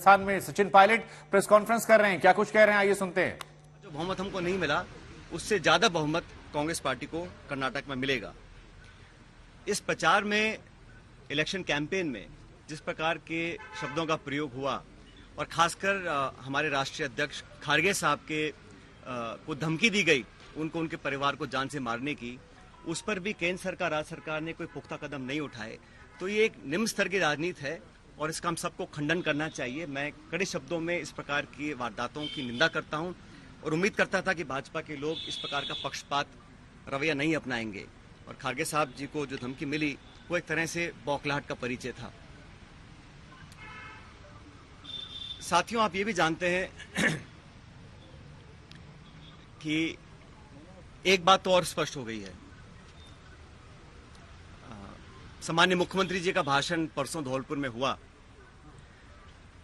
राजस्थान में Sachin Pilot press conference कर रहे हैं, क्या कुछ कह रहे हैं, आइए सुनते हैं। जो बहुमत हमको नहीं मिला उससे ज्यादा बहुमत कांग्रेस पार्टी को कर्नाटक में मिलेगा। इस प्रचार में, इलेक्शन कैंपेन में जिस प्रकार के शब्दों का प्रयोग हुआ और खासकर हमारे राष्ट्रीय अध्यक्ष खारगे साहब के को धमकी दी गई, उनको उनके परिवार को जान से मारने की, उस पर भी केंद्र सरकार, राज्य सरकार ने कोई पुख्ता कदम नहीं उठाए। तो ये एक निम्न स्तर की राजनीति है और इसका हम सबको खंडन करना चाहिए। मैं कड़े शब्दों में इस प्रकार की वारदातों की निंदा करता हूं और उम्मीद करता था कि भाजपा के लोग इस प्रकार का पक्षपात रवैया नहीं अपनाएंगे। और खारगे साहब जी को जो धमकी मिली वो एक तरह से बौखलाहट का परिचय था। साथियों, आप ये भी जानते हैं कि एक बात तो और स्पष्ट हो गई है। सामान्य मुख्यमंत्री जी का भाषण परसों धौलपुर में हुआ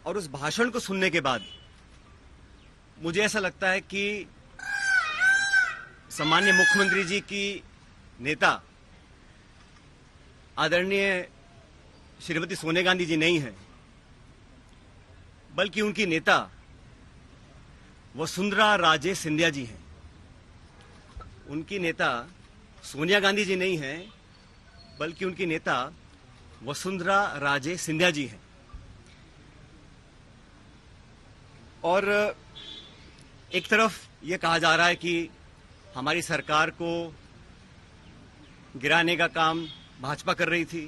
और उस भाषण को सुनने के बाद मुझे ऐसा लगता है कि सामान्य मुख्यमंत्री जी की नेता आदरणीय श्रीमती सोनिया गांधी जी नहीं है, बल्कि उनकी नेता वसुंधरा राजे सिंधिया जी हैं। उनकी नेता सोनिया गांधी जी नहीं है, बल्कि उनकी नेता वसुंधरा राजे सिंधिया जी हैं। और एक तरफ ये कहा जा रहा है कि हमारी सरकार को गिराने का काम भाजपा कर रही थी,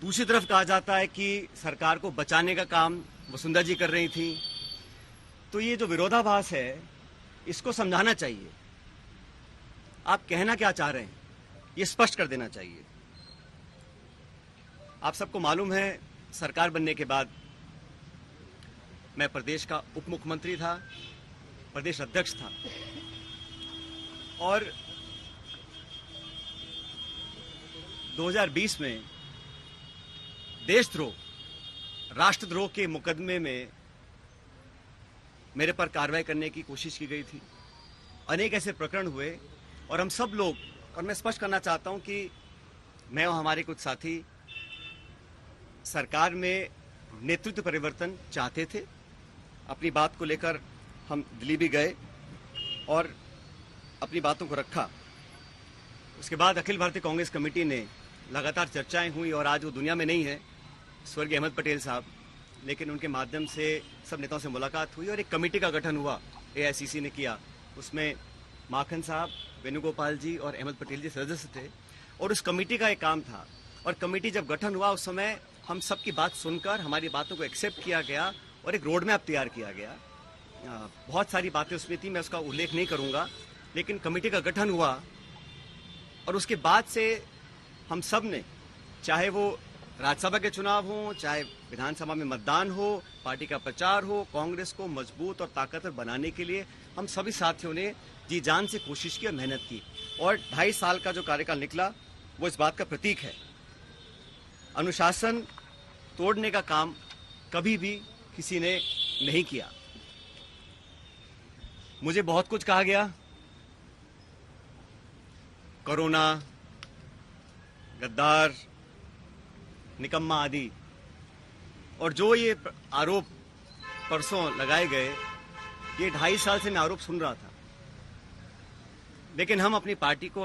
दूसरी तरफ कहा जाता है कि सरकार को बचाने का काम वसुंधरा जी कर रही थी। तो ये जो विरोधाभास है, इसको समझाना चाहिए। आप कहना क्या चाह रहे हैं ये स्पष्ट कर देना चाहिए। आप सबको मालूम है, सरकार बनने के बाद मैं प्रदेश का उप मुख्यमंत्री था, प्रदेश अध्यक्ष था और 2020 में देशद्रोह, राष्ट्रद्रोह के मुकदमे में मेरे पर कार्रवाई करने की कोशिश की गई थी। अनेक ऐसे प्रकरण हुए और हम सब लोग, और मैं स्पष्ट करना चाहता हूं कि मैं और हमारे कुछ साथी सरकार में नेतृत्व परिवर्तन चाहते थे। अपनी बात को लेकर हम दिल्ली भी गए और अपनी बातों को रखा। उसके बाद अखिल भारतीय कांग्रेस कमेटी ने लगातार चर्चाएं हुई और आज वो दुनिया में नहीं है, स्वर्गीय अहमद पटेल साहब, लेकिन उनके माध्यम से सब नेताओं से मुलाकात हुई और एक कमेटी का गठन हुआ, एआईसीसी ने किया। उसमें माखन साहब, वेणुगोपाल जी और अहमद पटेल जी सदस्य थे और उस कमेटी का एक काम था। और कमेटी जब गठन हुआ उस समय हम सबकी बात सुनकर हमारी बातों को एक्सेप्ट किया गया और एक रोड मैप तैयार किया गया। बहुत सारी बातें उसमें थी, मैं उसका उल्लेख नहीं करूंगा, लेकिन कमेटी का गठन हुआ और उसके बाद से हम सब ने, चाहे वो राज्यसभा के चुनाव हो, चाहे विधानसभा में मतदान हो, पार्टी का प्रचार हो, कांग्रेस को मजबूत और ताकतवर बनाने के लिए हम सभी साथियों ने जी जान से कोशिश की और मेहनत की। और 2.5 साल का जो कार्यकाल निकला वो इस बात का प्रतीक है। अनुशासन तोड़ने का काम कभी भी किसी ने नहीं किया। मुझे बहुत कुछ कहा गया, कोरोना, गद्दार, निकम्मा आदि, और जो ये आरोप परसों लगाए गए, ये 2.5 साल से मैं आरोप सुन रहा था। लेकिन हम अपनी पार्टी को